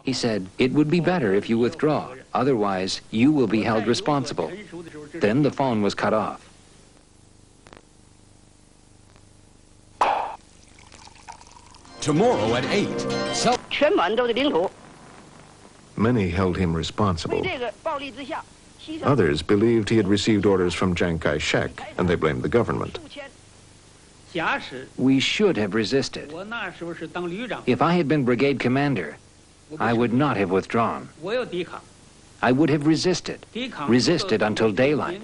He said, "It would be better if you withdraw, otherwise you will be held responsible." Then the phone was cut off. Tomorrow at 8. Many held him responsible. Others believed he had received orders from Chiang Kai-shek, and they blamed the government. We should have resisted. If I had been brigade commander, I would not have withdrawn. I would have resisted until daylight.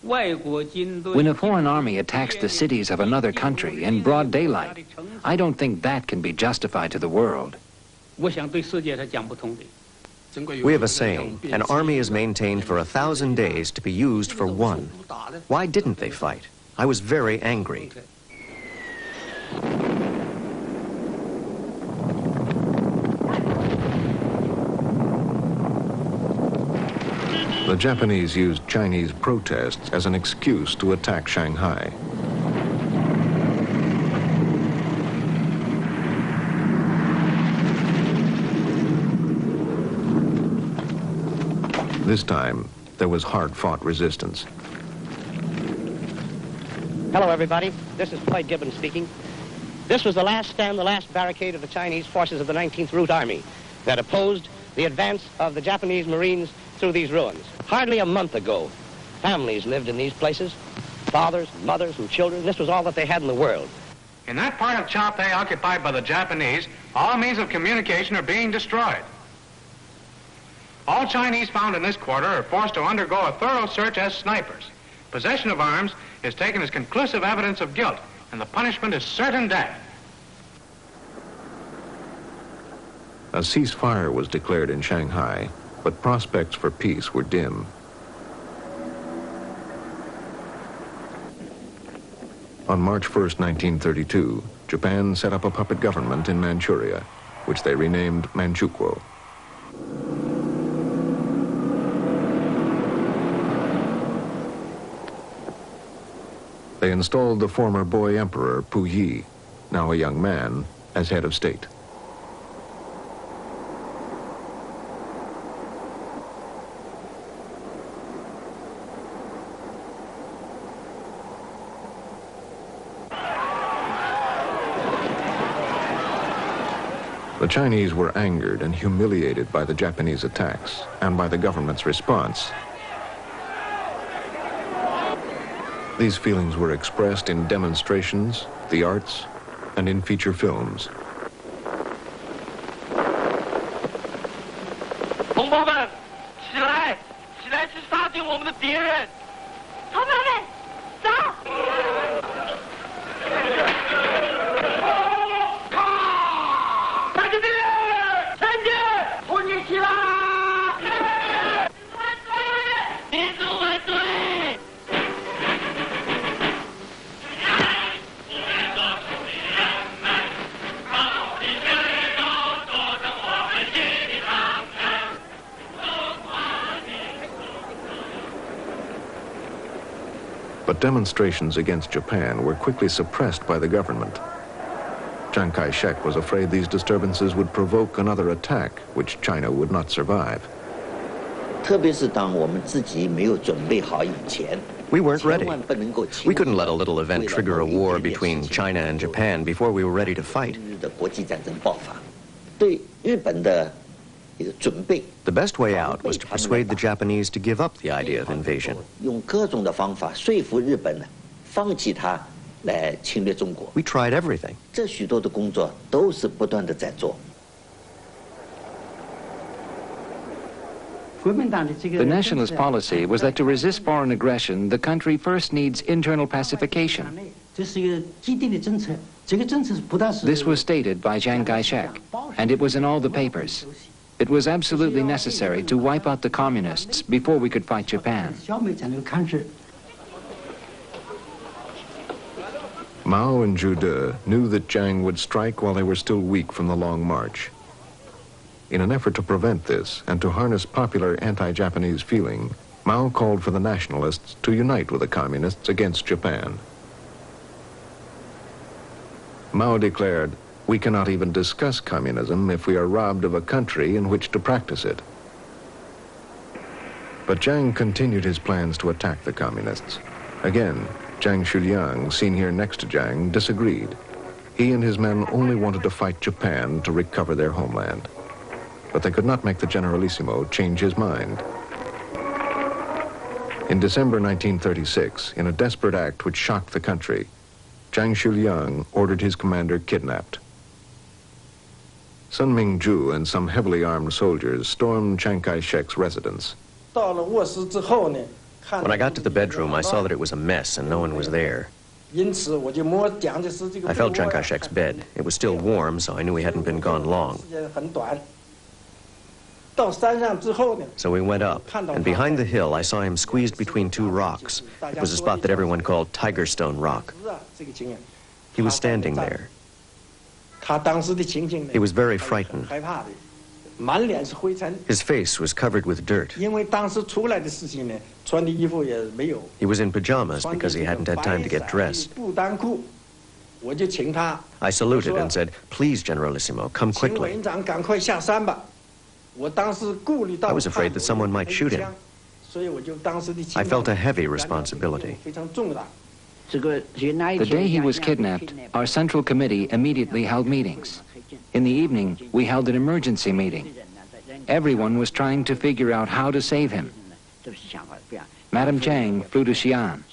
When a foreign army attacks the cities of another country in broad daylight, I don't think that can be justified to the world. We have a saying, an army is maintained for 1,000 days to be used for one. Why didn't they fight? I was very angry. The Japanese used Chinese protests as an excuse to attack Shanghai. This time, there was hard-fought resistance. Hello, everybody. This is Floyd Gibbons speaking. This was the last stand, the last barricade of the Chinese forces of the 19th Route Army that opposed the advance of the Japanese Marines through these ruins. Hardly a month ago, families lived in these places, fathers, mothers, and children. This was all that they had in the world. In that part of Chapei occupied by the Japanese, all means of communication are being destroyed. All Chinese found in this quarter are forced to undergo a thorough search as snipers. Possession of arms is taken as conclusive evidence of guilt, and the punishment is certain death. A ceasefire was declared in Shanghai, but prospects for peace were dim. On March 1st, 1932, Japan set up a puppet government in Manchuria, which they renamed Manchukuo. They installed the former boy emperor, Puyi, now a young man, as head of state. The Chinese were angered and humiliated by the Japanese attacks and by the government's response. These feelings were expressed in demonstrations, the arts, and in feature films. But demonstrations against Japan were quickly suppressed by the government. Chiang Kai-shek was afraid these disturbances would provoke another attack, which China would not survive. We weren't ready. We couldn't let a little event trigger a war between China and Japan before we were ready to fight. The best way out was to persuade the Japanese to give up the idea of invasion. We tried everything. The nationalist policy was that to resist foreign aggression, the country first needs internal pacification. This was stated by Chiang Kai-shek, and it was in all the papers. It was absolutely necessary to wipe out the communists before we could fight Japan. Mao and Zhu De knew that Chiang would strike while they were still weak from the long march. In an effort to prevent this and to harness popular anti-Japanese feeling, Mao called for the nationalists to unite with the communists against Japan. Mao declared, We cannot even discuss communism if we are robbed of a country in which to practice it. But Chiang continued his plans to attack the communists. Again, Zhang Xuliang, seen here next to Chiang, disagreed. He and his men only wanted to fight Japan to recover their homeland. But they could not make the Generalissimo change his mind. In December 1936, in a desperate act which shocked the country, Zhang Xuliang ordered his commander kidnapped. Sun Mingzhu and some heavily armed soldiers stormed Chiang Kai-shek's residence. When I got to the bedroom, I saw that it was a mess and no one was there. I felt Chiang Kai-shek's bed. It was still warm, so I knew he hadn't been gone long. So we went up, and behind the hill, I saw him squeezed between two rocks. It was a spot that everyone called Tiger Stone Rock. He was standing there. He was very frightened. His face was covered with dirt. He was in pajamas because he hadn't had time to get dressed. I saluted and said, "Please, Generalissimo, come quickly." I was afraid that someone might shoot him. I felt a heavy responsibility. The day he was kidnapped, our Central Committee immediately held meetings. In the evening, we held an emergency meeting. Everyone was trying to figure out how to save him. Madame Chiang flew to Xi'an.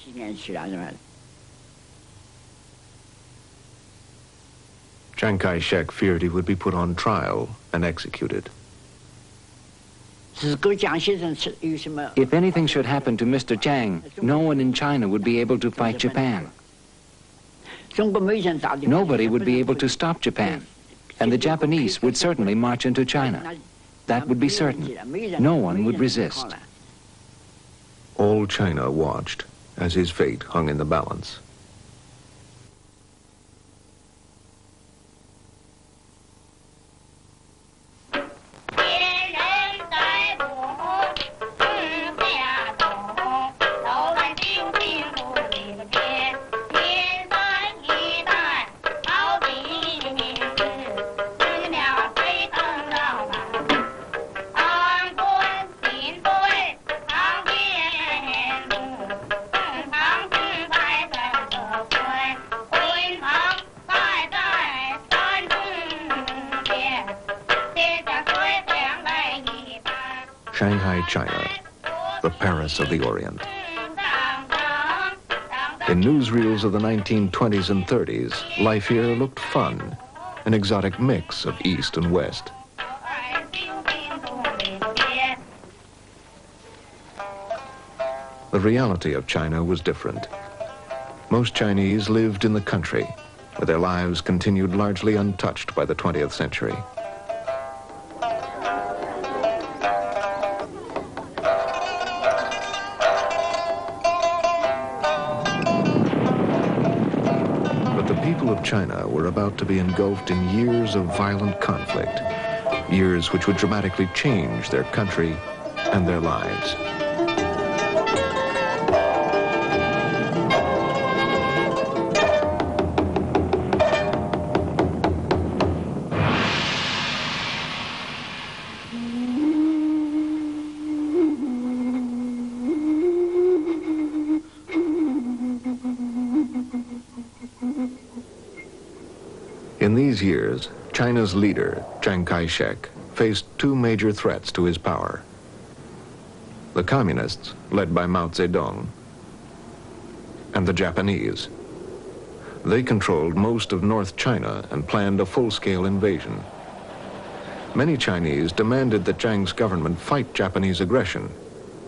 Chiang Kai-shek feared he would be put on trial and executed. If anything should happen to Mr. Chiang, no one in China would be able to fight Japan. Nobody would be able to stop Japan, and the Japanese would certainly march into China. That would be certain. No one would resist. All China watched as his fate hung in the balance. Shanghai, China, the Paris of the Orient. In newsreels of the 1920s and 30s, life here looked fun, an exotic mix of East and West. The reality of China was different. Most Chinese lived in the country, where their lives continued largely untouched by the 20th century. China were about to be engulfed in years of violent conflict, years which would dramatically change their country and their lives. In these years, China's leader, Chiang Kai-shek, faced two major threats to his power. The communists, led by Mao Zedong, and the Japanese. They controlled most of North China and planned a full-scale invasion. Many Chinese demanded that Chiang's government fight Japanese aggression,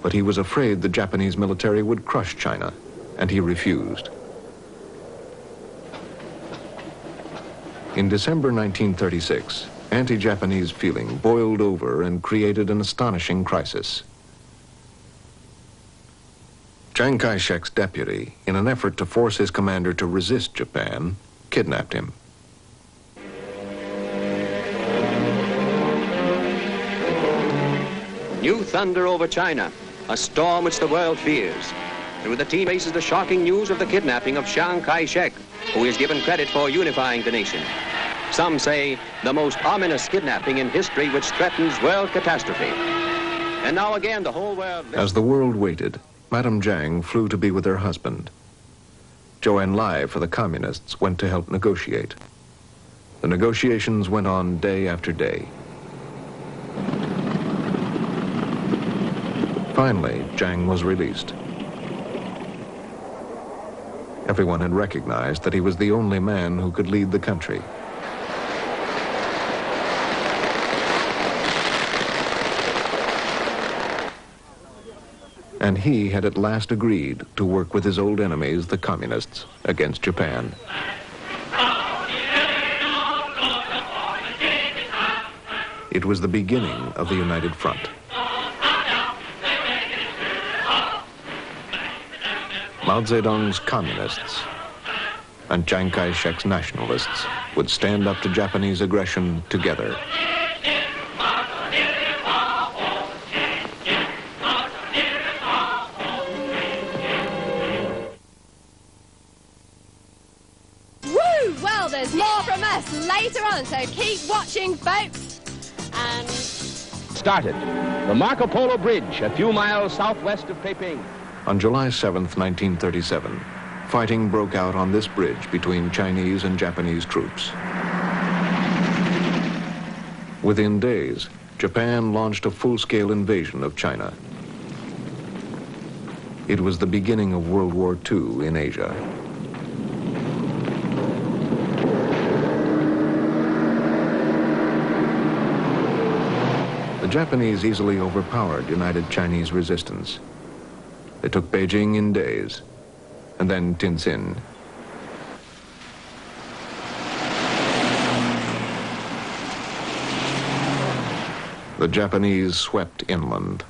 but he was afraid the Japanese military would crush China, and he refused. In December 1936, anti-Japanese feeling boiled over and created an astonishing crisis. Chiang Kai-shek's deputy, in an effort to force his commander to resist Japan, kidnapped him. New thunder over China, a storm which the world fears. Through the team faces the shocking news of the kidnapping of Chiang Kai-shek, who is given credit for unifying the nation. Some say the most ominous kidnapping in history, which threatens world catastrophe. And now again, the whole world... As the world waited, Madame Jiang flew to be with her husband. Zhou Enlai for the communists went to help negotiate. The negotiations went on day after day. Finally, Jiang was released. Everyone had recognized that he was the only man who could lead the country. And he had at last agreed to work with his old enemies, the communists, against Japan. It was the beginning of the United Front. Mao Zedong's communists and Chiang Kai-shek's nationalists would stand up to Japanese aggression together. Woo! Well, there's more from us later on, so keep watching, folks. And... Started. The Marco Polo Bridge, a few miles southwest of Peiping. On July 7th, 1937, fighting broke out on this bridge between Chinese and Japanese troops. Within days, Japan launched a full-scale invasion of China. It was the beginning of World War II in Asia. The Japanese easily overpowered united Chinese resistance. They took Beijing in days, and then Tientsin. The Japanese swept inland.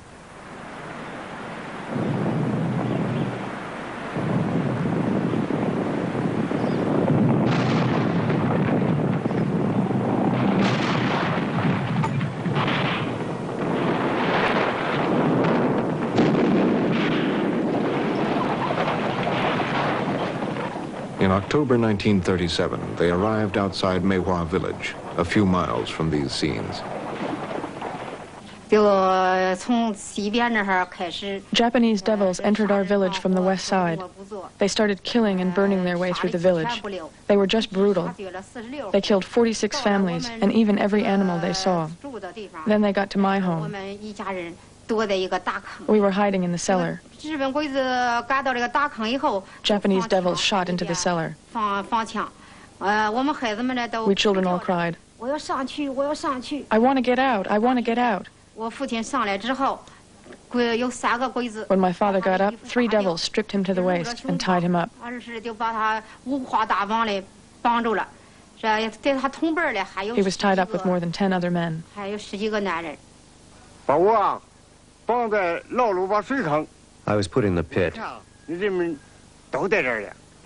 In October 1937, they arrived outside Meihua village, a few miles from these scenes. Japanese devils entered our village from the west side. They started killing and burning their way through the village. They were just brutal. They killed 46 families and even every animal they saw. Then they got to my home. We were hiding in the cellar. Japanese devils shot into the cellar. We children all cried, "I want to get out, I want to get out." When my father got up, 3 devils stripped him to the waist and tied him up. He was tied up with more than 10 other men. I was put in the pit.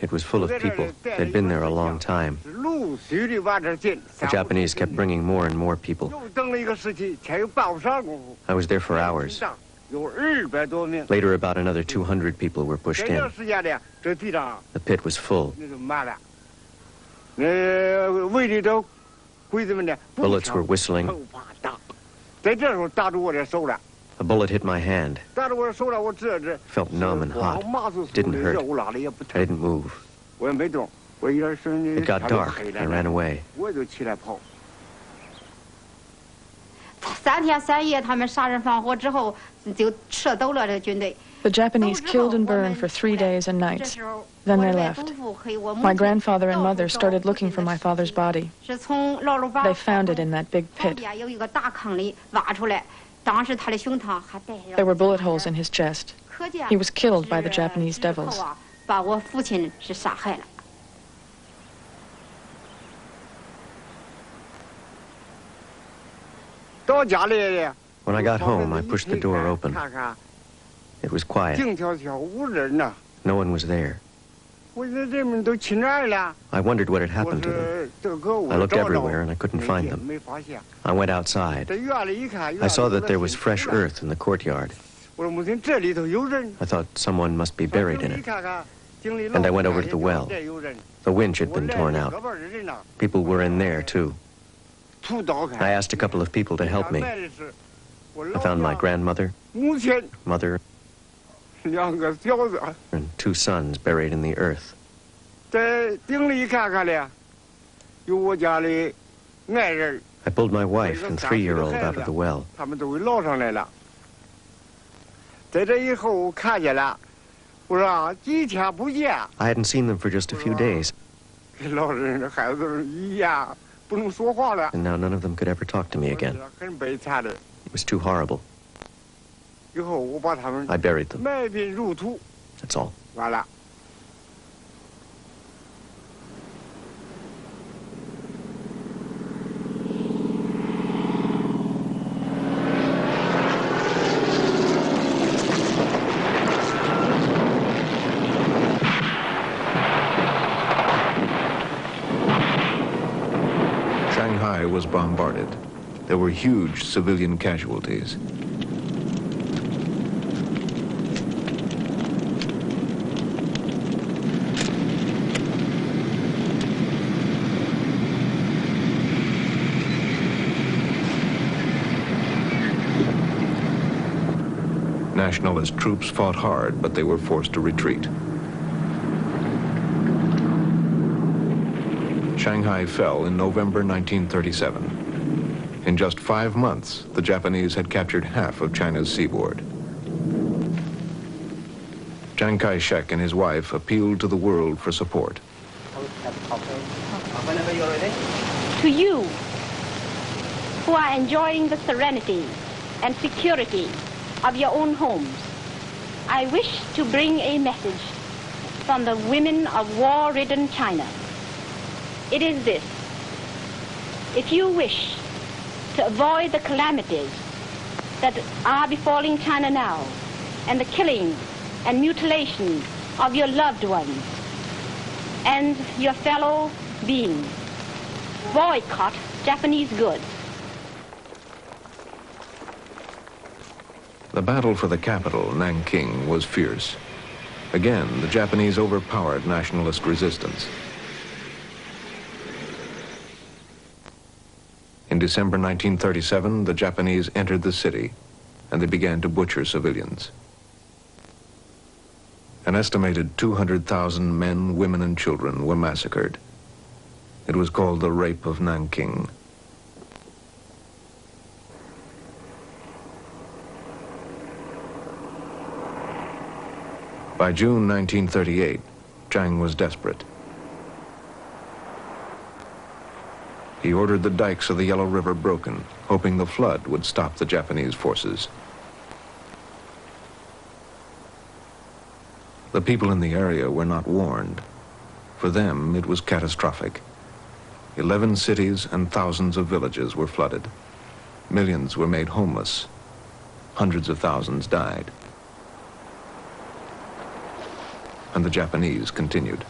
It was full of people. They'd been there a long time. The Japanese kept bringing more and more people. I was there for hours. Later, about another 200 people were pushed in. The pit was full. Bullets were whistling. A bullet hit my hand. Felt numb and hot. It didn't hurt. I didn't move. It got dark. I ran away. The Japanese killed and burned for 3 days and nights. Then they left. My grandfather and mother started looking for my father's body. They found it in that big pit. There were bullet holes in his chest. He was killed by the Japanese devils. When I got home, I pushed the door open. It was quiet. No one was there. I wondered what had happened to them. I looked everywhere and I couldn't find them. I went outside. I saw that there was fresh earth in the courtyard. I thought someone must be buried in it. And I went over to the well. The winch had been torn out. People were in there, too. I asked a couple of people to help me. I found my grandmother, mother, and 2 sons buried in the earth. I pulled my wife and 3-year-old out of the well. I hadn't seen them for just a few days. And now none of them could ever talk to me again. It was too horrible. I buried them. That's all. Shanghai was bombarded. There were huge civilian casualties. Nationalist troops fought hard, but they were forced to retreat. Shanghai fell in November 1937. In just 5 months, the Japanese had captured half of China's seaboard. Chiang Kai-shek and his wife appealed to the world for support. To you, who are enjoying the serenity and security of your own homes, I wish to bring a message from the women of war-ridden China. It is this: if you wish to avoid the calamities that are befalling China now, and the killing and mutilation of your loved ones and your fellow beings, boycott Japanese goods. The battle for the capital, Nanking, was fierce. Again, the Japanese overpowered nationalist resistance. In December 1937, the Japanese entered the city, and they began to butcher civilians. An estimated 200,000 men, women, and children were massacred. It was called the Rape of Nanking. By June 1938, Chiang was desperate. He ordered the dikes of the Yellow River broken, hoping the flood would stop the Japanese forces. The people in the area were not warned. For them, it was catastrophic. 11 cities and thousands of villages were flooded. Millions were made homeless. Hundreds of thousands died. And the Japanese continued.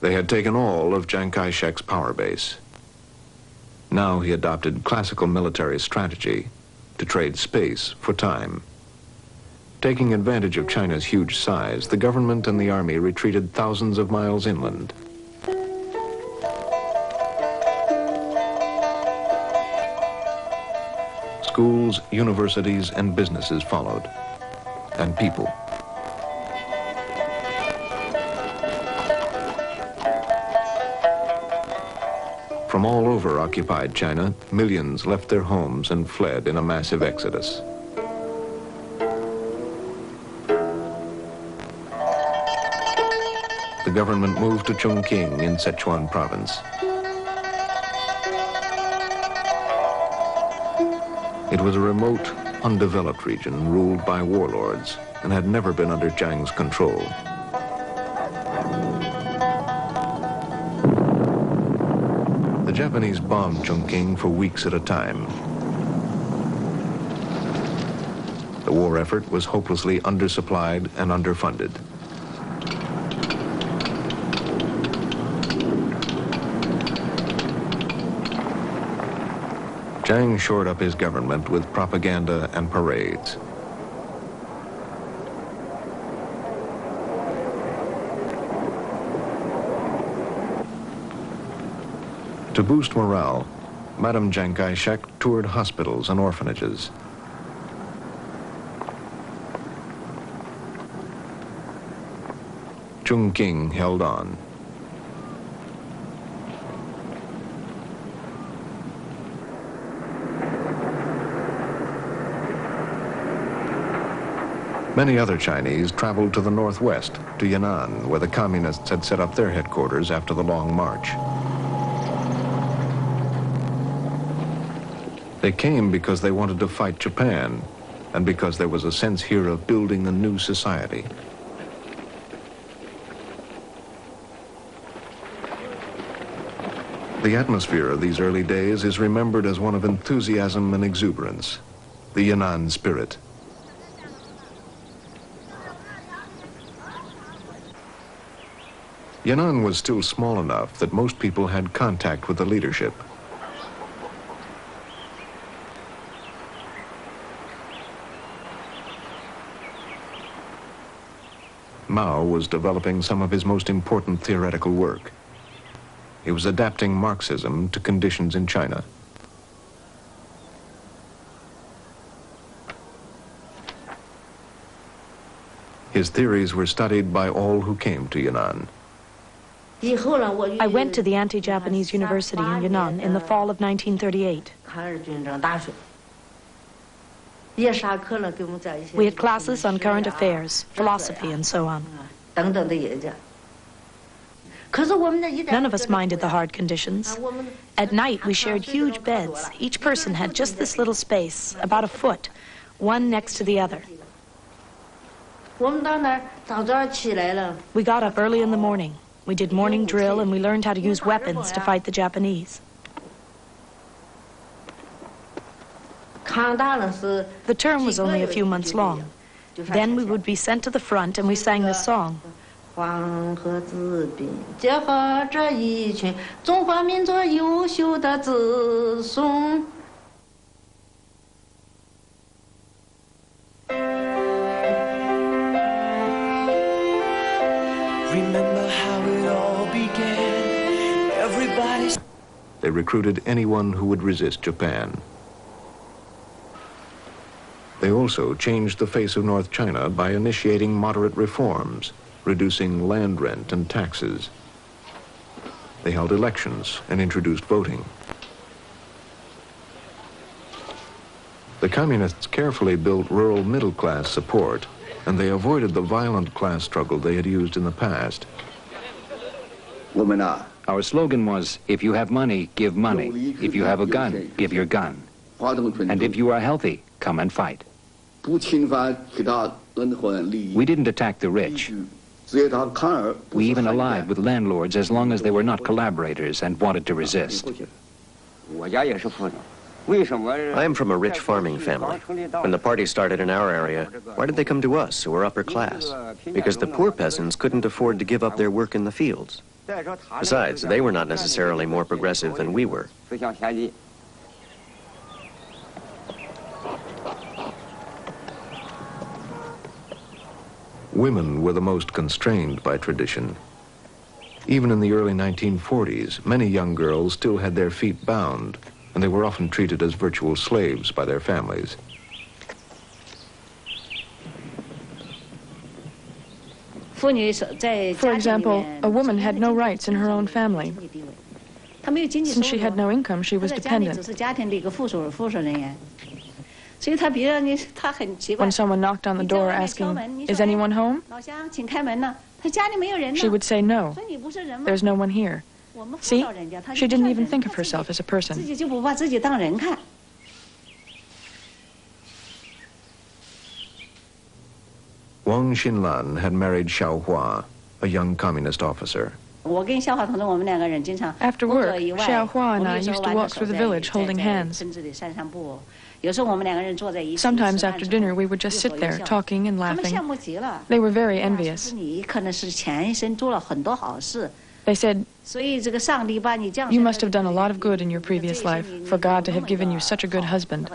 They had taken all of Chiang Kai-shek's power base. Now he adopted classical military strategy to trade space for time. Taking advantage of China's huge size, the government and the army retreated thousands of miles inland. Schools, universities, and businesses followed, and people. From all over occupied China, millions left their homes and fled in a massive exodus. The government moved to Chongqing in Sichuan province. It was a remote, undeveloped region ruled by warlords and had never been under Chiang's control. The Japanese bombed Chongqing for weeks at a time. The war effort was hopelessly undersupplied and underfunded. Chiang shored up his government with propaganda and parades. To boost morale, Madame Chiang Kai-shek toured hospitals and orphanages. Chongqing held on. Many other Chinese traveled to the northwest, to Yan'an, where the communists had set up their headquarters after the Long March. They came because they wanted to fight Japan, and because there was a sense here of building the new society. The atmosphere of these early days is remembered as one of enthusiasm and exuberance, the Yan'an spirit. Yan'an was still small enough that most people had contact with the leadership. Mao was developing some of his most important theoretical work. He was adapting Marxism to conditions in China. His theories were studied by all who came to Yan'an. I went to the anti-Japanese university in Yan'an in the fall of 1938. We had classes on current affairs, philosophy, and so on. None of us minded the hard conditions. At night, we shared huge beds. Each person had just this little space, about a foot, one next to the other. We got up early in the morning. We did morning drill, and we learned how to use weapons to fight the Japanese. The term was only a few months long. Then we would be sent to the front, and we sang this song. Remember how it all began. Everybody's... They recruited anyone who would resist Japan. They also changed the face of North China by initiating moderate reforms, reducing land rent and taxes. They held elections and introduced voting. The communists carefully built rural middle-class support, and they avoided the violent class struggle they had used in the past. Our slogan was, if you have money, give money. If you have a gun, give your gun. And if you are healthy, come and fight. We didn't attack the rich. We even allied with landlords as long as they were not collaborators and wanted to resist. I am from a rich farming family. When the party started in our area, why did they come to us, who were upper class? Because the poor peasants couldn't afford to give up their work in the fields. Besides, they were not necessarily more progressive than we were. Women were the most constrained by tradition. Even in the early 1940s, many young girls still had their feet bound, and they were often treated as virtual slaves by their families. For example, a woman had no rights in her own family. Since she had no income, she was dependent. When someone knocked on the door asking, "Is anyone home?" she would say, "No, there's no one here." See, she didn't even think of herself as a person. Wang Xinlan had married Xiao Hua, a young communist officer. After work, Xiao Hua and I used to walk through the village holding hands. Sometimes after dinner, we would just sit there, talking and laughing. They were very envious. They said, "You must have done a lot of good in your previous life for God to have given you such a good husband."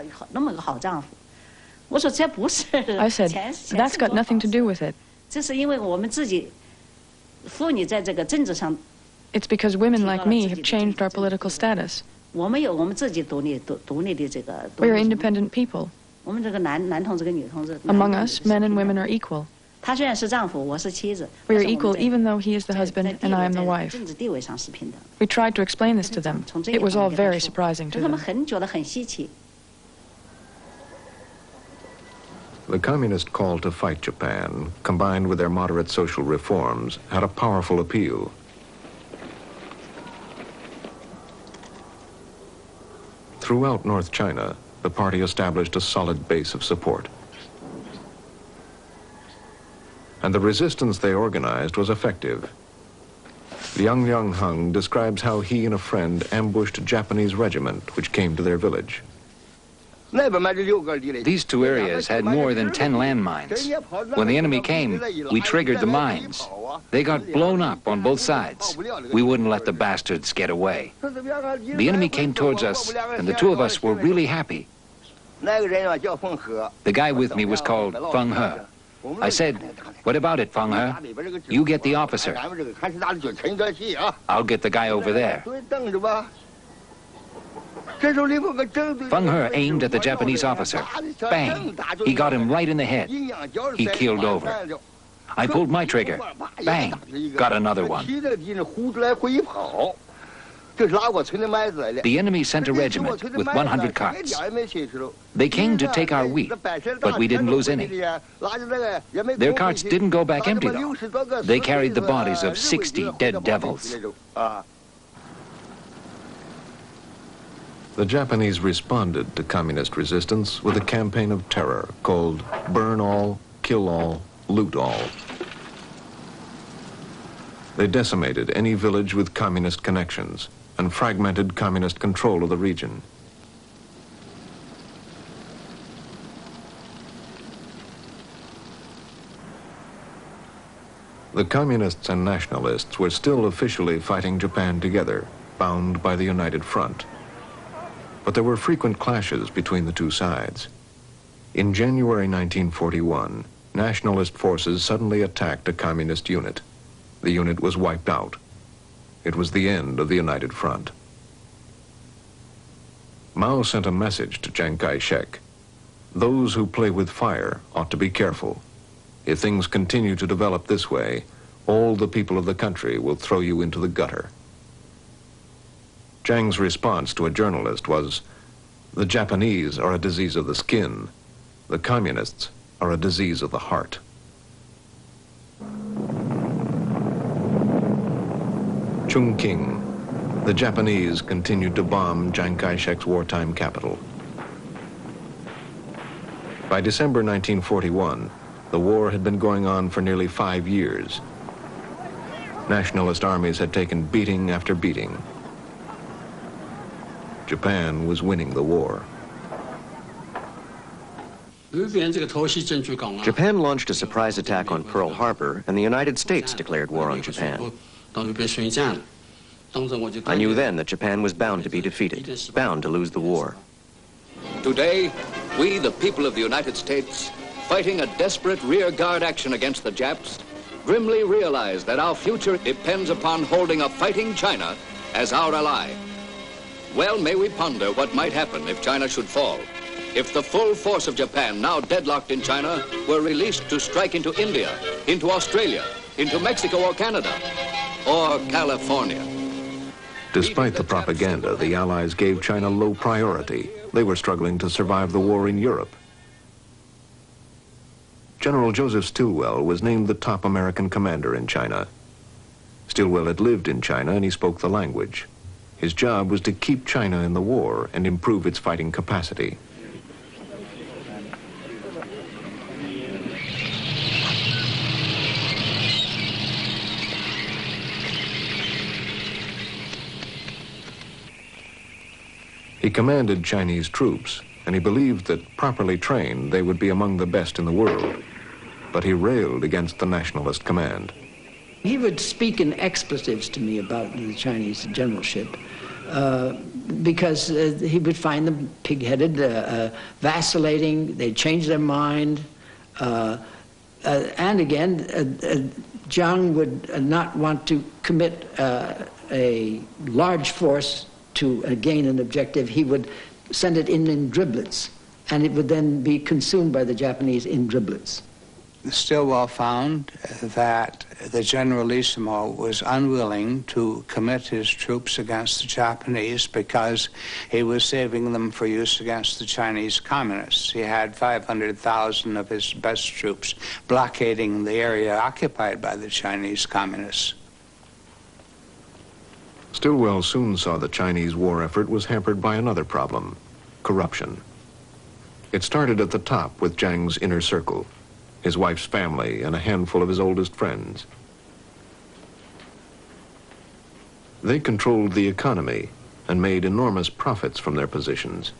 I said, "That's got nothing to do with it. It's because women like me have changed our political status. We are independent people. Among us, men and women are equal. We are equal even though he is the husband and I am the wife." We tried to explain this to them. It was all very surprising to them. The communist call to fight Japan, combined with their moderate social reforms, had a powerful appeal. Throughout North China, the party established a solid base of support. And the resistance they organized was effective. Liang Liangheng describes how he and a friend ambushed a Japanese regiment which came to their village. These two areas had more than 10 landmines. When the enemy came, we triggered the mines. They got blown up on both sides. We wouldn't let the bastards get away. The enemy came towards us, and the two of us were really happy. The guy with me was called Feng He. I said, "What about it, Feng He? You get the officer. I'll get the guy over there." Feng He aimed at the Japanese officer. Bang! He got him right in the head. He keeled over. I pulled my trigger. Bang! Got another one. The enemy sent a regiment with 100 carts. They came to take our wheat, but we didn't lose any. Their carts didn't go back empty, though. They carried the bodies of 60 dead devils. The Japanese responded to communist resistance with a campaign of terror called Burn All, Kill All, Loot All. They decimated any village with communist connections and fragmented communist control of the region. The communists and nationalists were still officially fighting Japan together, bound by the United Front. But there were frequent clashes between the two sides. In January 1941, nationalist forces suddenly attacked a communist unit. The unit was wiped out. It was the end of the United Front. Mao sent a message to Chiang Kai-shek. Those who play with fire ought to be careful. If things continue to develop this way, all the people of the country will throw you into the gutter. Chiang's response to a journalist was, "The Japanese are a disease of the skin. The communists are a disease of the heart." Chungking, the Japanese continued to bomb Chiang Kai-shek's wartime capital. By December 1941, the war had been going on for nearly 5 years. Nationalist armies had taken beating after beating. Japan was winning the war. Japan launched a surprise attack on Pearl Harbor, and the United States declared war on Japan. I knew then that Japan was bound to be defeated, bound to lose the war. Today, we, the people of the United States, fighting a desperate rear-guard action against the Japs, grimly realize that our future depends upon holding a fighting China as our ally. Well, may we ponder what might happen if China should fall, if the full force of Japan, now deadlocked in China, were released to strike into India, into Australia, into Mexico or Canada, or California. Despite the propaganda, the Allies gave China low priority. They were struggling to survive the war in Europe. General Joseph Stilwell was named the top American commander in China. Stilwell had lived in China and he spoke the language. His job was to keep China in the war and improve its fighting capacity. He commanded Chinese troops, and he believed that, properly trained, they would be among the best in the world. But he railed against the nationalist command. He would speak in expletives to me about the Chinese generalship because he would find them pig-headed, vacillating, they'd change their mind. And again, Jiang would not want to commit a large force to gain an objective. He would send it in driblets, and it would then be consumed by the Japanese in driblets. Stilwell found that the Generalissimo was unwilling to commit his troops against the Japanese because he was saving them for use against the Chinese communists. He had 500,000 of his best troops blockading the area occupied by the Chinese communists. Stilwell soon saw the Chinese war effort was hampered by another problem: corruption. It started at the top with Jiang's inner circle, his wife's family, and a handful of his oldest friends. They controlled the economy and made enormous profits from their positions.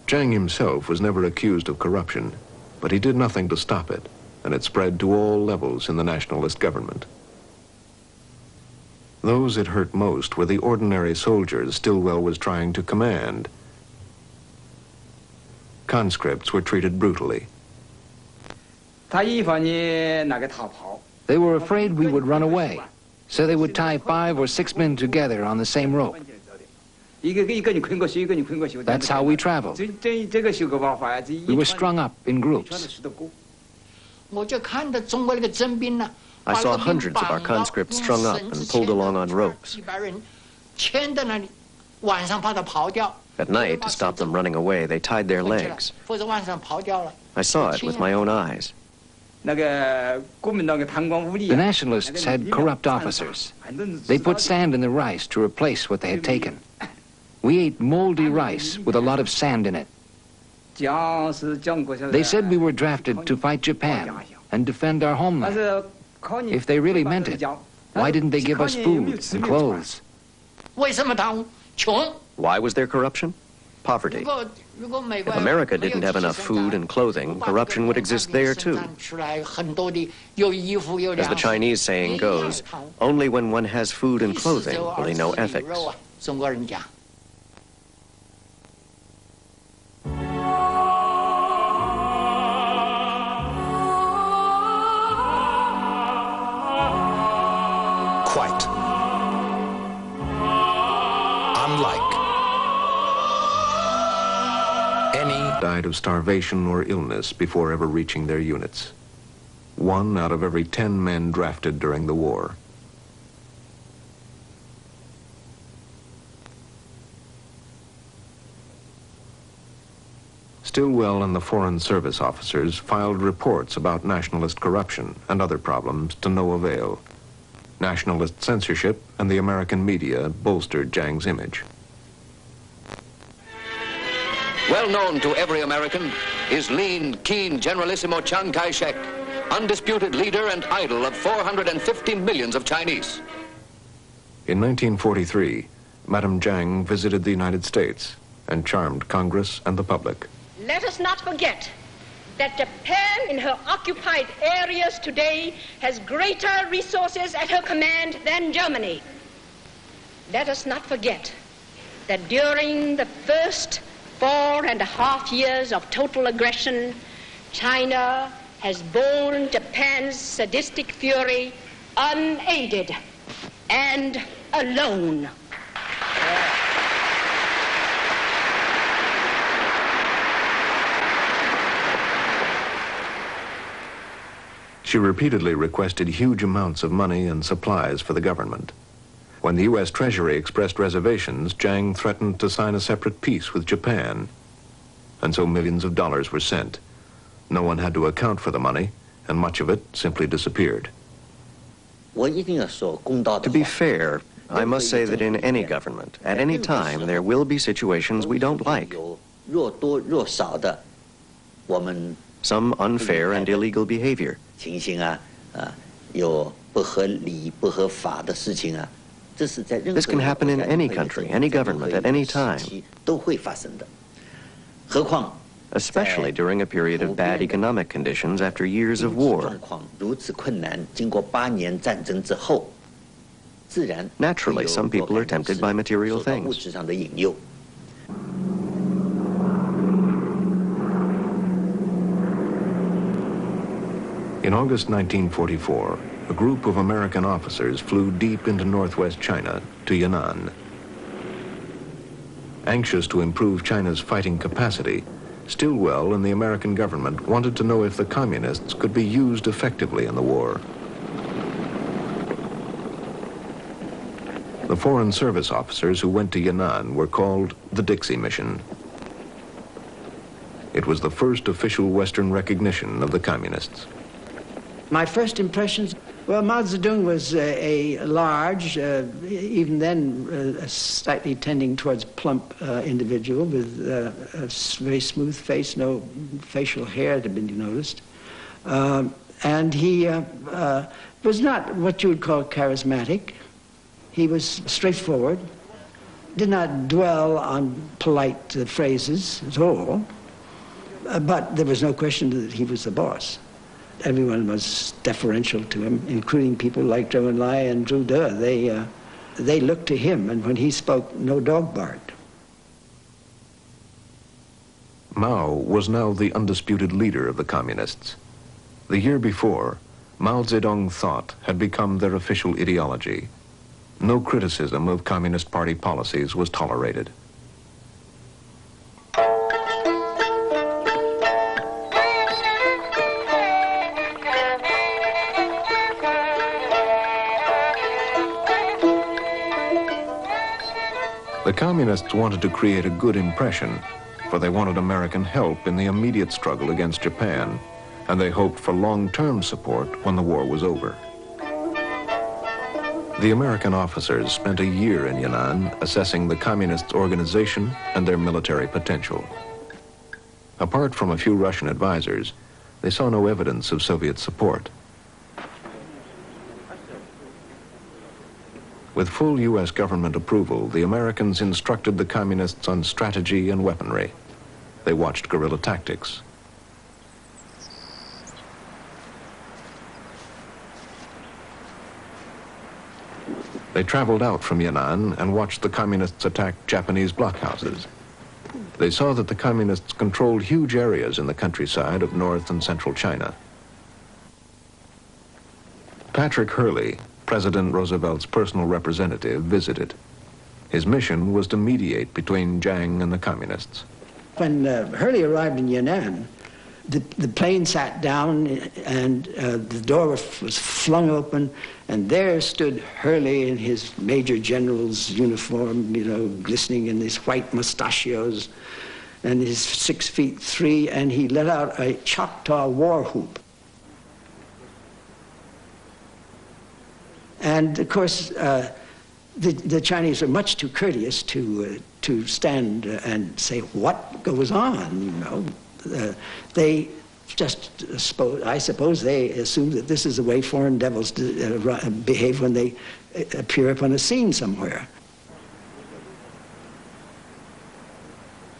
Jiang himself was never accused of corruption, but he did nothing to stop it, and it spread to all levels in the nationalist government. Those it hurt most were the ordinary soldiers Stilwell was trying to command. Conscripts were treated brutally. They were afraid we would run away, so they would tie 5 or 6 men together on the same rope. That's how we traveled. We were strung up in groups. I saw hundreds of our conscripts strung up and pulled along on ropes. At night, to stop them running away, they tied their legs. I saw it with my own eyes. The nationalists had corrupt officers. They put sand in the rice to replace what they had taken. We ate moldy rice with a lot of sand in it. They said we were drafted to fight Japan and defend our homeland. If they really meant it, why didn't they give us food and clothes? Why was there corruption? Poverty. If America didn't have enough food and clothing, corruption would exist there too. As the Chinese saying goes, only when one has food and clothing will he know ethics. Quite. Unlike any died of starvation or illness before ever reaching their units. 1 out of every 10 men drafted during the war. Stilwell and the Foreign Service officers filed reports about nationalist corruption and other problems to no avail. Nationalist censorship and the American media bolstered Jiang's image. Well known to every American is lean, keen Generalissimo Chiang Kai-shek, undisputed leader and idol of 450 millions of Chinese. In 1943, Madame Jiang visited the United States and charmed Congress and the public. Let us not forget that Japan in her occupied areas today has greater resources at her command than Germany. Let us not forget that during the first 4.5 years of total aggression, China has borne Japan's sadistic fury unaided and alone. She repeatedly requested huge amounts of money and supplies for the government. When the U.S. Treasury expressed reservations, Jiang threatened to sign a separate peace with Japan. And so millions of dollars were sent. No one had to account for the money, and much of it simply disappeared. To be fair, I must say that in any government, at any time, there will be situations we don't like. Some unfair and illegal behavior. This can happen in any country, any government, at any time. especially during a period of bad economic conditions after years of war. Naturally, some people are tempted by material things. In August 1944, a group of American officers flew deep into northwest China to Yan'an. Anxious to improve China's fighting capacity, Stilwell and the American government wanted to know if the communists could be used effectively in the war. The Foreign Service officers who went to Yan'an were called the Dixie Mission. It was the first official Western recognition of the communists. My first impressions, well, Mao Zedong was a large, even then slightly tending towards plump individual with a very smooth face, no facial hair to be noticed. And he was not what you would call charismatic. He was straightforward, did not dwell on polite phrases at all, but there was no question that he was the boss. Everyone was deferential to him, including people like Zhou Enlai and Zhu De. They looked to him, and when he spoke, no dog barked. Mao was now the undisputed leader of the communists. The year before, Mao Zedong thought had become their official ideology. No criticism of Communist Party policies was tolerated. The communists wanted to create a good impression, for they wanted American help in the immediate struggle against Japan, and they hoped for long-term support when the war was over. The American officers spent a year in Yan'an assessing the communists' organization and their military potential. Apart from a few Russian advisors, they saw no evidence of Soviet support. With full U.S. government approval, the Americans instructed the communists on strategy and weaponry. They watched guerrilla tactics. They traveled out from Yan'an and watched the communists attack Japanese blockhouses. They saw that the communists controlled huge areas in the countryside of North and Central China. Patrick Hurley, President Roosevelt's personal representative, visited. His mission was to mediate between Jiang and the communists. When Hurley arrived in Yan'an, the plane sat down and the door was flung open, and there stood Hurley in his Major General's uniform, you know, glistening in his white mustachios and his 6'3", and he let out a Choctaw war whoop. And of course, the Chinese are much too courteous to stand and say what goes on. You know, they just I suppose they assume that this is the way foreign devils behave when they appear upon a scene somewhere.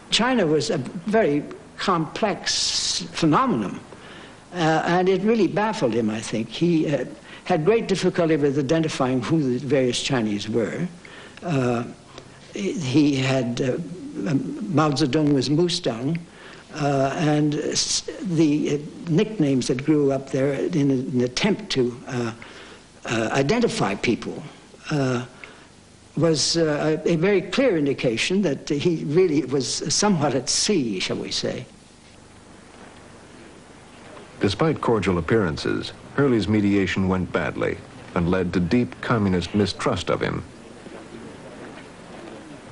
China was a very complex phenomenon, and it really baffled him, I think. He had great difficulty with identifying who the various Chinese were. He had, Mao Zedong was Mustang, and the nicknames that grew up there in an attempt to identify people was a very clear indication that he really was somewhat at sea, shall we say. Despite cordial appearances, Hurley's mediation went badly and led to deep communist mistrust of him.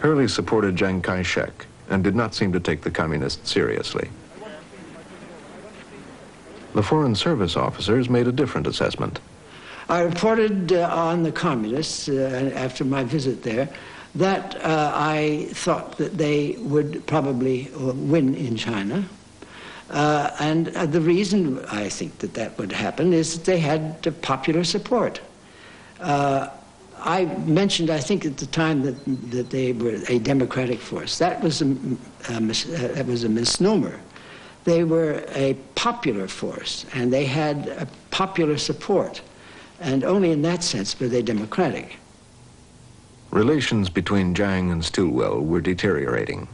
Hurley supported Chiang Kai-shek and did not seem to take the communists seriously. The Foreign Service officers made a different assessment. I reported on the communists after my visit there that I thought that they would probably win in China. And the reason I think that that would happen is that they had popular support. I mentioned, I think at the time, that they were a democratic force. That was a misnomer. they were a popular force, and they had a popular support, and only in that sense were they democratic. Relations between Chiang and Stilwell were deteriorating.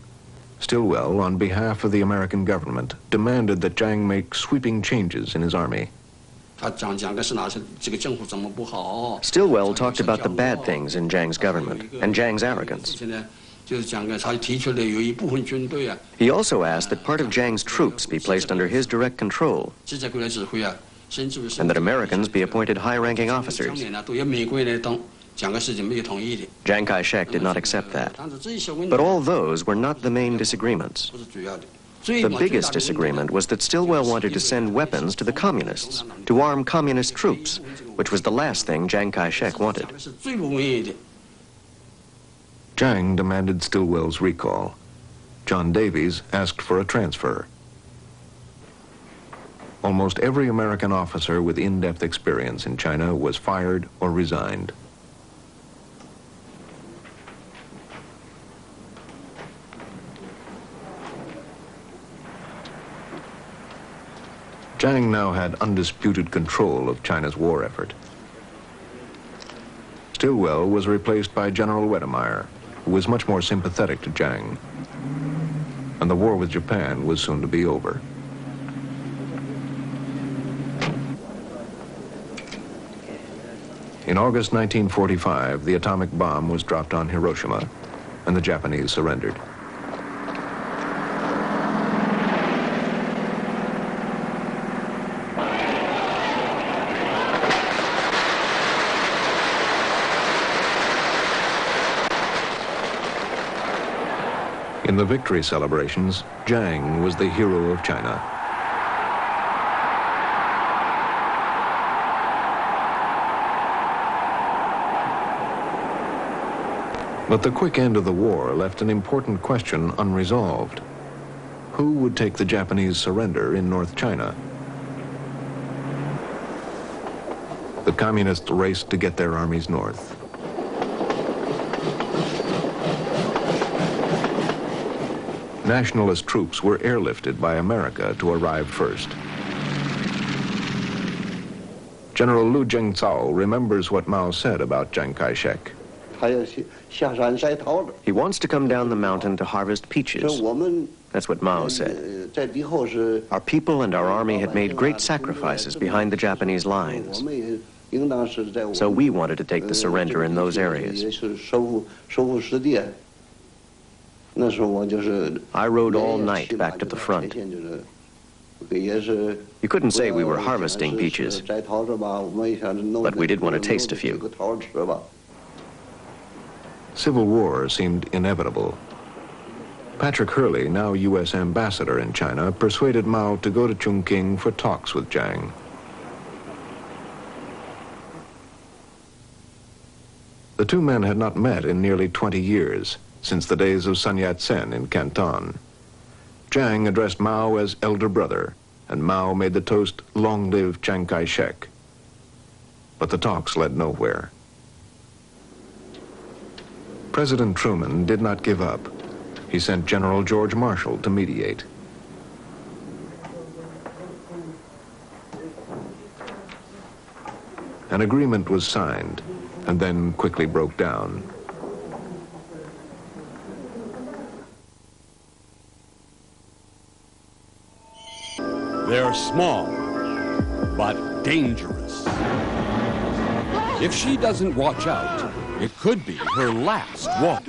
Stilwell, on behalf of the American government, demanded that Chiang make sweeping changes in his army. Stillwell talked about the bad things in Chiang's government and Chiang's arrogance. He also asked that part of Chiang's troops be placed under his direct control and that Americans be appointed high-ranking officers. Chiang Kai-shek did not accept that. But all those were not the main disagreements. The biggest disagreement was that Stilwell wanted to send weapons to the communists, to arm communist troops, which was the last thing Chiang Kai-shek wanted. Chiang demanded Stilwell's recall. John Davies asked for a transfer. Almost every American officer with in-depth experience in China was fired or resigned. Chiang now had undisputed control of China's war effort. Stilwell was replaced by General Wedemeyer, who was much more sympathetic to Chiang. And the war with Japan was soon to be over. In August 1945, the atomic bomb was dropped on Hiroshima, and the Japanese surrendered. In the victory celebrations, Chiang was the hero of China. But the quick end of the war left an important question unresolved. Who would take the Japanese surrender in North China? The communists raced to get their armies north. Nationalist troops were airlifted by America to arrive first. General Lu Jingzhao remembers what Mao said about Chiang Kai-shek. He wants to come down the mountain to harvest peaches. That's what Mao said. Our people and our army had made great sacrifices behind the Japanese lines. So we wanted to take the surrender in those areas. I rode all night back to the front. You couldn't say we were harvesting peaches, but we did want to taste a few. Civil war seemed inevitable. Patrick Hurley, now U.S. ambassador in China, persuaded Mao to go to Chongqing for talks with Chiang. The two men had not met in nearly 20 years, since the days of Sun Yat-sen in Canton. Chiang addressed Mao as elder brother, and Mao made the toast, "Long live Chiang Kai-shek." But the talks led nowhere. President Truman did not give up. He sent General George Marshall to mediate. An agreement was signed, and then quickly broke down. They're small, but dangerous. If she doesn't watch out, it could be her last walk.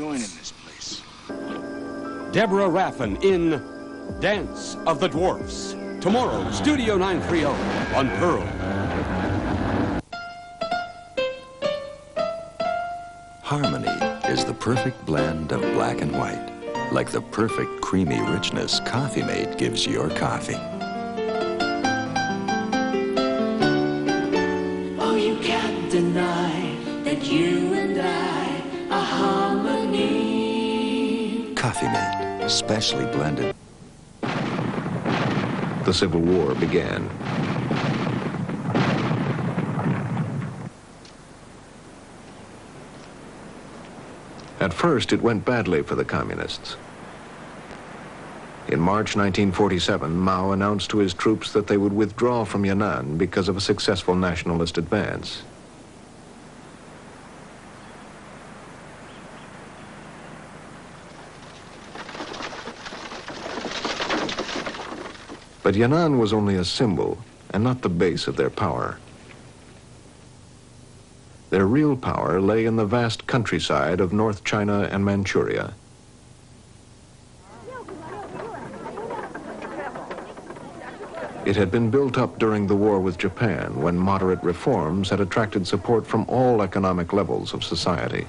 Deborah Raffin in Dance of the Dwarfs. Tomorrow, Studio 930 on Pearl. Harmony is the perfect blend of black and white, like the perfect creamy richness Coffee Mate gives your coffee. Oh, you can't deny that you and I are harmony. Coffee Mate, specially blended. The Civil War began. At first, it went badly for the communists. In March 1947, Mao announced to his troops that they would withdraw from Yan'an because of a successful nationalist advance. But Yan'an was only a symbol and not the base of their power. Their real power lay in the vast countryside of North China and Manchuria. It had been built up during the war with Japan, when moderate reforms had attracted support from all economic levels of society.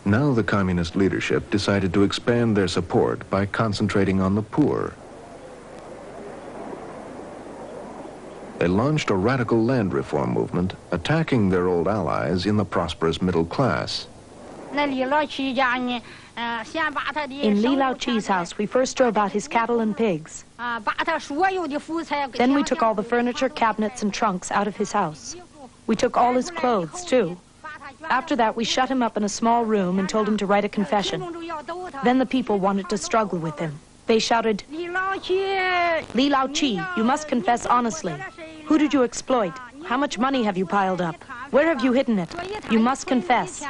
Now the communist leadership decided to expand their support by concentrating on the poor. They launched a radical land reform movement, attacking their old allies in the prosperous middle class. In Li Lao Chi's house, we first drove out his cattle and pigs. Then we took all the furniture, cabinets, and trunks out of his house. We took all his clothes, too. After that, we shut him up in a small room and told him to write a confession. Then the people wanted to struggle with him. They shouted, "Li Lao Chi, you must confess honestly. Who did you exploit? How much money have you piled up? Where have you hidden it? You must confess."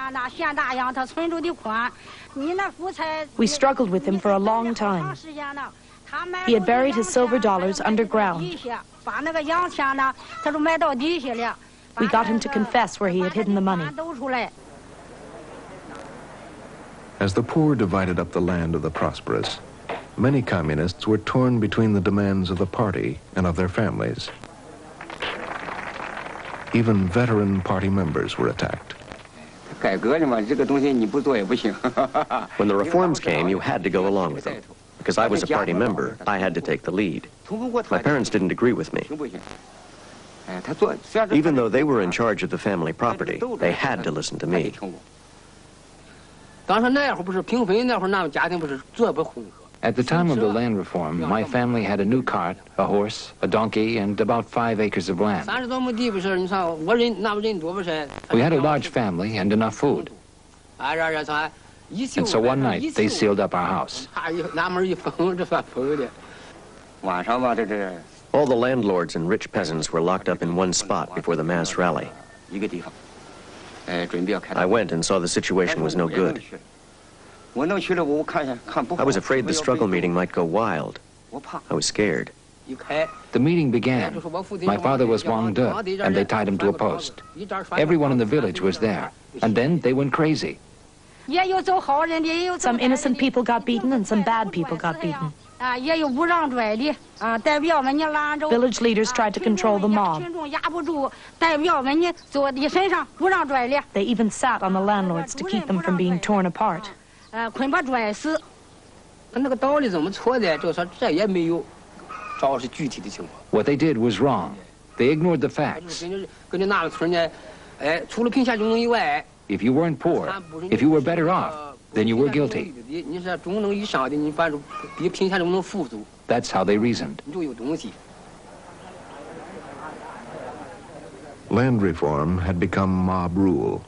We struggled with him for a long time. He had buried his silver dollars underground. We got him to confess where he had hidden the money. As the poor divided up the land of the prosperous, many communists were torn between the demands of the party and of their families. Even veteran party members were attacked. When the reforms came, you had to go along with them. Because I was a party member, I had to take the lead. My parents didn't agree with me. Even though they were in charge of the family property, they had to listen to me. At the time of the land reform, my family had a new cart, a horse, a donkey, and about 5 acres of land. We had a large family and enough food. And so one night, they sealed up our house. All the landlords and rich peasants were locked up in one spot before the mass rally. I went and saw the situation was no good. I was afraid the struggle meeting might go wild. I was scared. The meeting began. My father was Wang De, and they tied him to a post. Everyone in the village was there, and then they went crazy. Some innocent people got beaten and some bad people got beaten. Village leaders tried to control the mob. They even sat on the landlords to keep them from being torn apart. What they did was wrong. They ignored the facts. If you weren't poor, if you were better off, then you were guilty. That's how they reasoned. Land reform had become mob rule.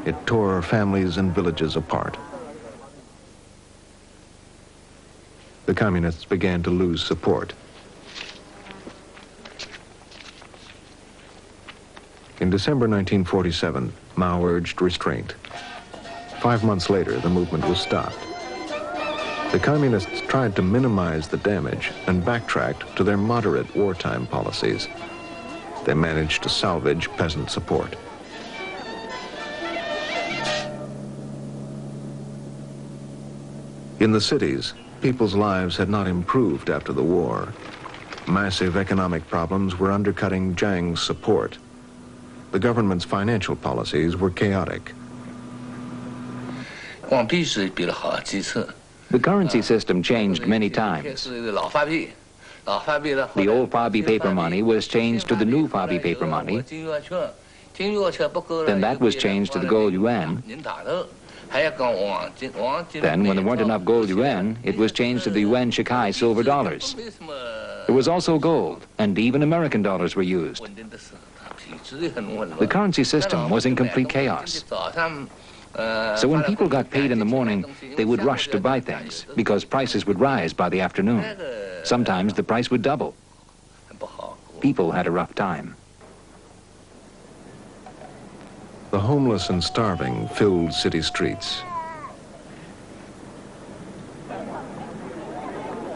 It tore families and villages apart. The communists began to lose support. In December 1947, Mao urged restraint. 5 months later, the movement was stopped. The communists tried to minimize the damage and backtracked to their moderate wartime policies. They managed to salvage peasant support. In the cities, people's lives had not improved after the war. Massive economic problems were undercutting Jiang's support. The government's financial policies were chaotic. The currency system changed many times. The old Fabi paper money was changed to the new Fabi paper money. Then that was changed to the gold yuan. Then, when there weren't enough gold yuan, it was changed to the yuan shikai silver dollars. There was also gold, and even American dollars were used. The currency system was in complete chaos. So when people got paid in the morning, they would rush to buy things because prices would rise by the afternoon. Sometimes the price would double. People had a rough time. The homeless and starving filled city streets.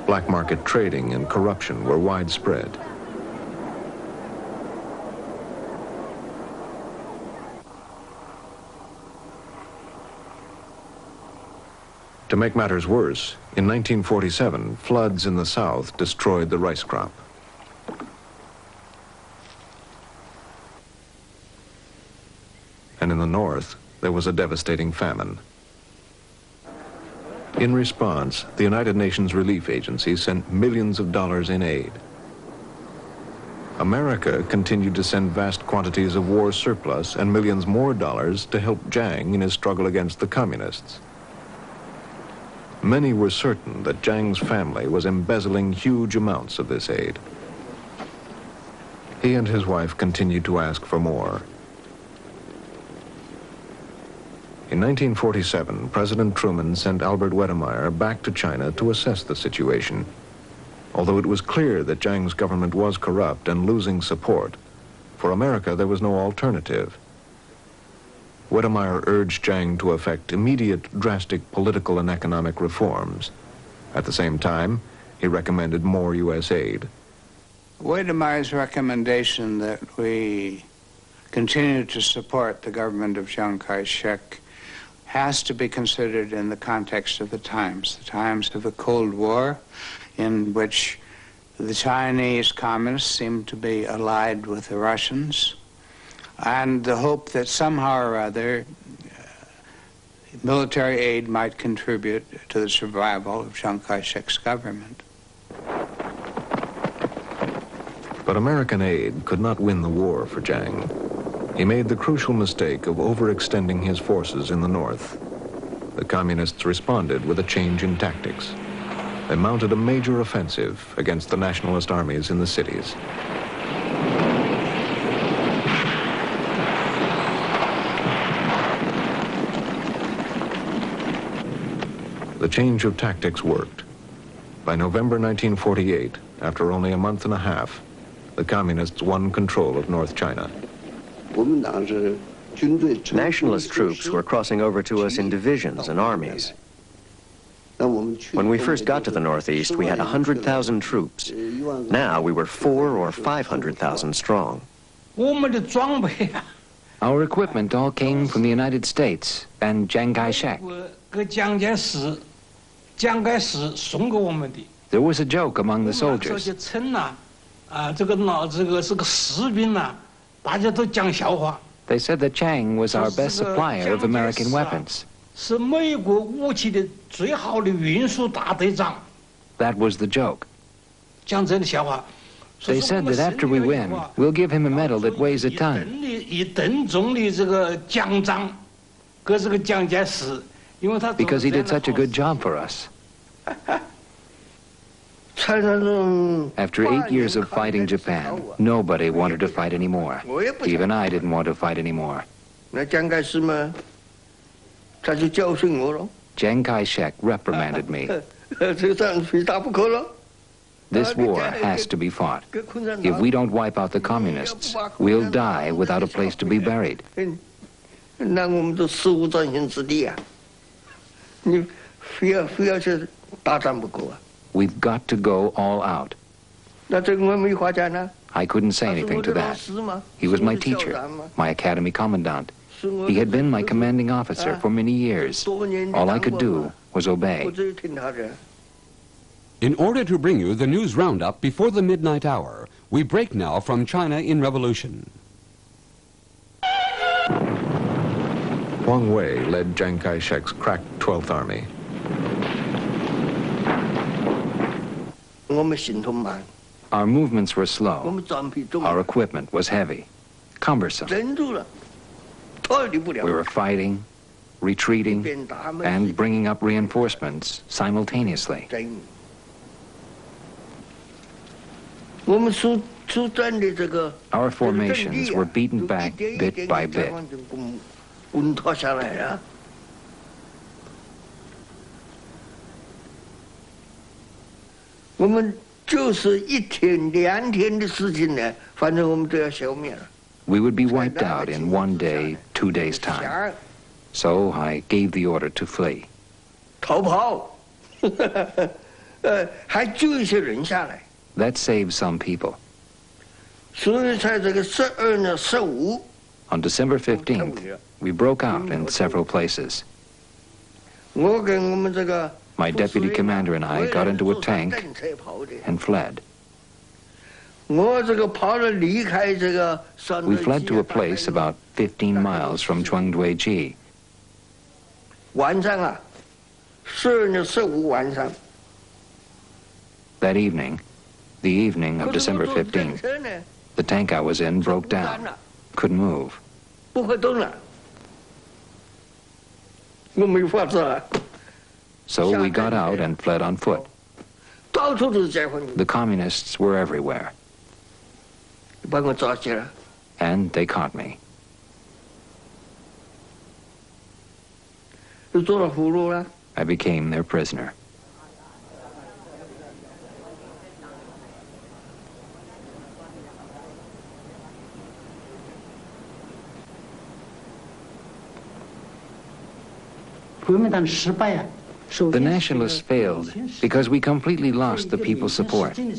Black market trading and corruption were widespread. To make matters worse, in 1947, floods in the south destroyed the rice crop. And in the north, there was a devastating famine. In response, the United Nations Relief Agency sent millions of dollars in aid. America continued to send vast quantities of war surplus and millions more dollars to help Jiang in his struggle against the communists. Many were certain that Jiang's family was embezzling huge amounts of this aid. He and his wife continued to ask for more. In 1947, President Truman sent Albert Wedemeyer back to China to assess the situation. Although it was clear that Jiang's government was corrupt and losing support, for America there was no alternative. Wedemeyer urged Jiang to effect immediate, drastic political and economic reforms. At the same time, he recommended more U.S. aid. Wedemeyer's recommendation that we continue to support the government of Chiang Kai-shek has to be considered in the context of the times of the Cold War, in which the Chinese communists seemed to be allied with the Russians, and the hope that somehow or other military aid might contribute to the survival of Chiang Kai-shek's government. But American aid could not win the war for Jiang. He made the crucial mistake of overextending his forces in the north. The communists responded with a change in tactics. They mounted a major offensive against the nationalist armies in the cities. The change of tactics worked. By November 1948, after only a month and a half, the communists won control of North China. Nationalist troops were crossing over to us in divisions and armies. When we first got to the Northeast, we had 100,000 troops. Now we were 400,000 or 500,000 strong. Our equipment all came from the United States and Chiang Kai-shek. There was a joke among the soldiers. They said that Chiang was our best supplier of American weapons. That was the joke. They said that after we win, we'll give him a medal that weighs a ton. Because he did such a good job for us. After 8 years of fighting Japan, nobody wanted to fight anymore. Even I didn't want to fight anymore. Chiang Kai-shek reprimanded me. This war has to be fought. If we don't wipe out the communists, we'll die without a place to be buried. We've got to go all out. I couldn't say anything to that. He was my teacher, my academy commandant. He had been my commanding officer for many years. All I could do was obey. In order to bring you the news roundup before the midnight hour, we break now from China in Revolution. Huang Wei led Chiang Kai-shek's crack 12th Army. Our movements were slow. Our equipment was heavy, cumbersome. We were fighting, retreating, and bringing up reinforcements simultaneously. Our formations were beaten back bit by bit. We would be wiped out in 1 day, 2 days' time. So I gave the order to flee. That saved some people. On December 15th, we broke out in several places. My deputy commander and I got into a tank and fled. We fled to a place about 15 miles from Chengduiji. That evening, the evening of December 15th, the tank I was in broke down, couldn't move. So we got out and fled on foot. The communists were everywhere. And they caught me. I became their prisoner. The nationalists failed because we completely lost the people's support. I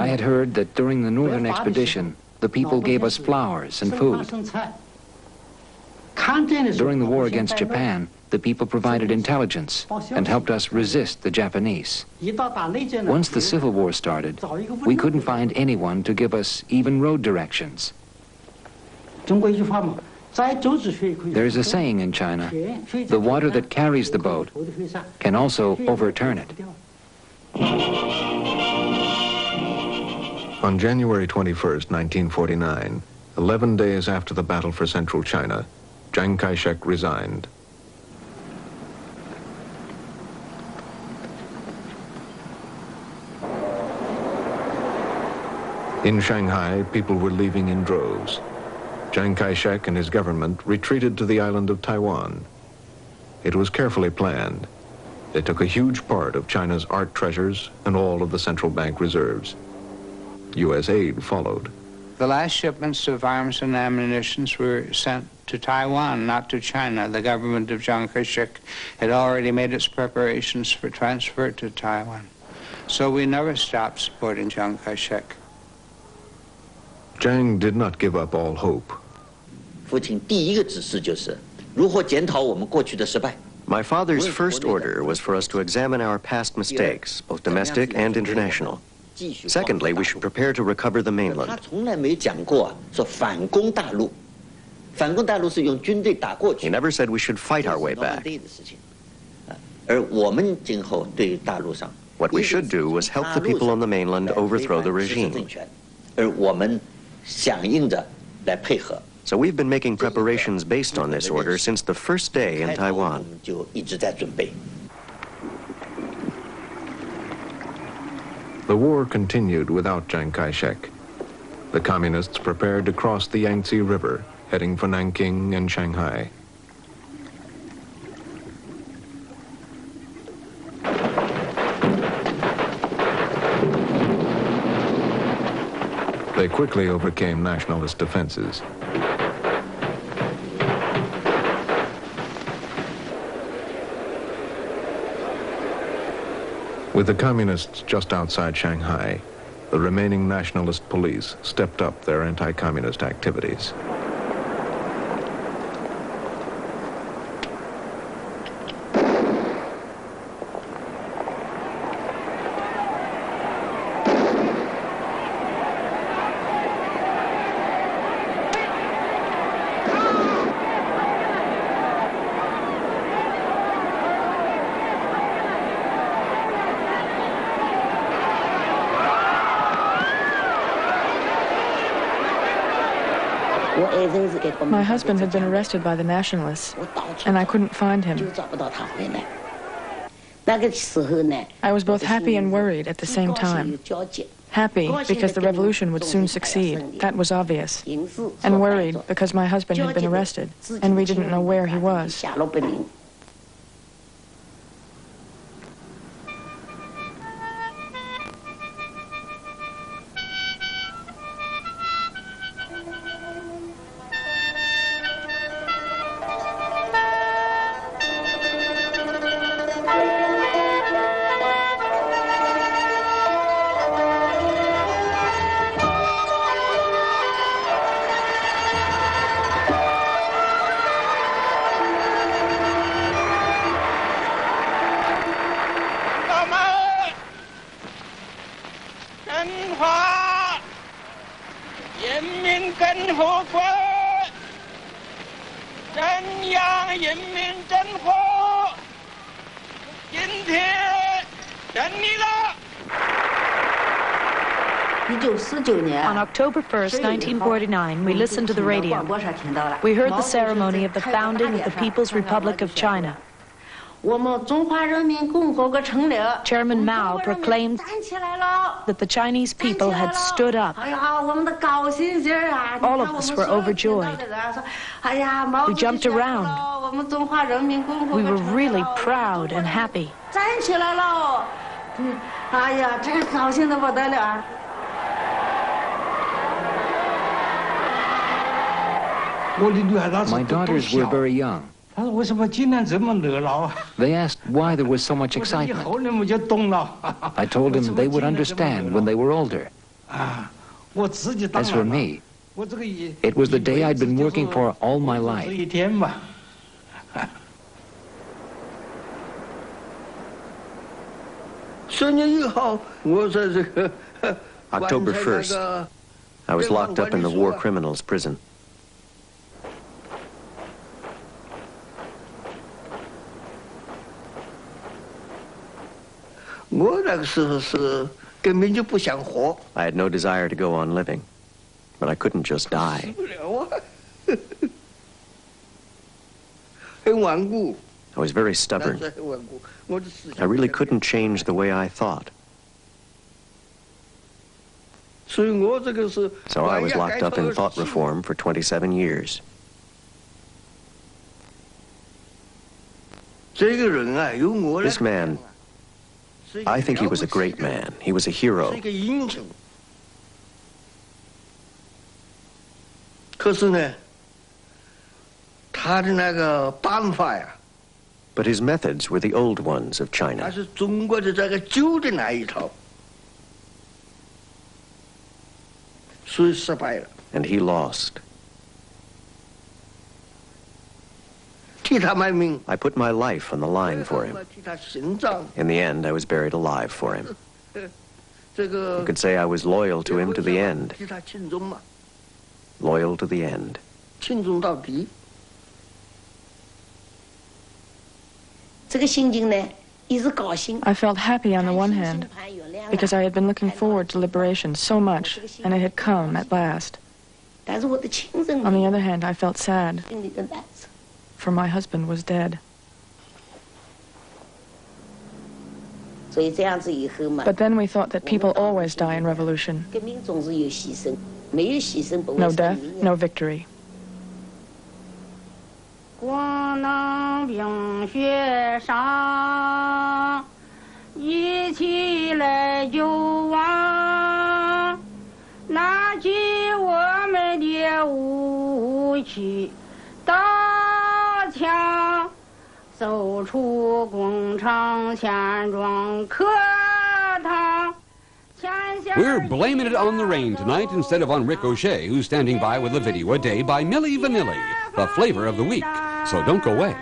had heard that during the northern expedition, the people gave us flowers and food. During the war against Japan, the people provided intelligence and helped us resist the Japanese. Once the Civil War started, we couldn't find anyone to give us even road directions. There's a saying in China, the water that carries the boat can also overturn it. On January 21st, 1949, 11 days after the battle for central China, Chiang Kai-shek resigned. In Shanghai, people were leaving in droves. Chiang Kai-shek and his government retreated to the island of Taiwan. It was carefully planned. They took a huge part of China's art treasures and all of the central bank reserves. U.S. aid followed. The last shipments of arms and ammunition were sent to Taiwan, not to China. The government of Chiang Kai-shek had already made its preparations for transfer to Taiwan. So we never stopped supporting Chiang Kai-shek. Chiang did not give up all hope. My father's first order was for us to examine our past mistakes, both domestic and international. Secondly, we should prepare to recover the mainland. He never said we should fight our way back. What we should do was help the people on the mainland overthrow the regime. So we've been making preparations based on this order since the first day in Taiwan. The war continued without Chiang Kai-shek. The communists prepared to cross the Yangtze River, heading for Nanking and Shanghai. They quickly overcame nationalist defenses. With the communists just outside Shanghai, the remaining nationalist police stepped up their anti-communist activities. My husband had been arrested by the nationalists, and I couldn't find him. I was both happy and worried at the same time. Happy because the revolution would soon succeed, that was obvious, and worried because my husband had been arrested, and we didn't know where he was. On October 1st, 1949, we listened to the radio. We heard the ceremony of the founding of the People's Republic of China. Chairman Mao proclaimed that the Chinese people had stood up. All of us were overjoyed. We jumped around. We were really proud and happy. My daughters were very young. They asked why there was so much excitement. I told them they would understand when they were older. As for me, it was the day I'd been working for all my life. October 1st, I was locked up in the war criminals prison. I had no desire to go on living, but I couldn't just die. I was very stubborn. I really couldn't change the way I thought. So I was locked up in thought reform for 27 years. This man, I think he was a great man. He was a hero. But his methods were the old ones of China. And he lost. I put my life on the line for him. In the end, I was buried alive for him. You could say I was loyal to him to the end. Loyal to the end. I felt happy on the one hand, because I had been looking forward to liberation so much, and it had come at last. On the other hand, I felt sad, for my husband was dead. But then we thought that people always die in revolution. No death, no victory. We're blaming it on the rain tonight instead of on Ricochet, who's standing by with a video a day by Milli Vanilli, the flavor of the week. So don't go away.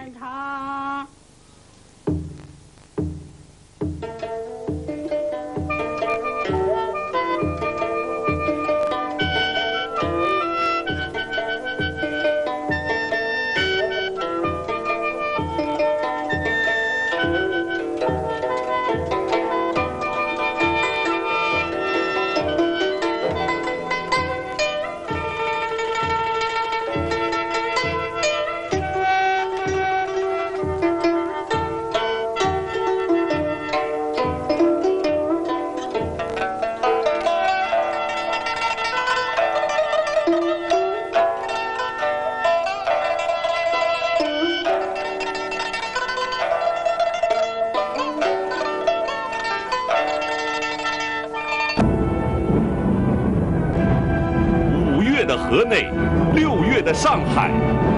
河内，6月的上海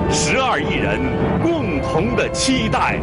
，12亿人共同的期待。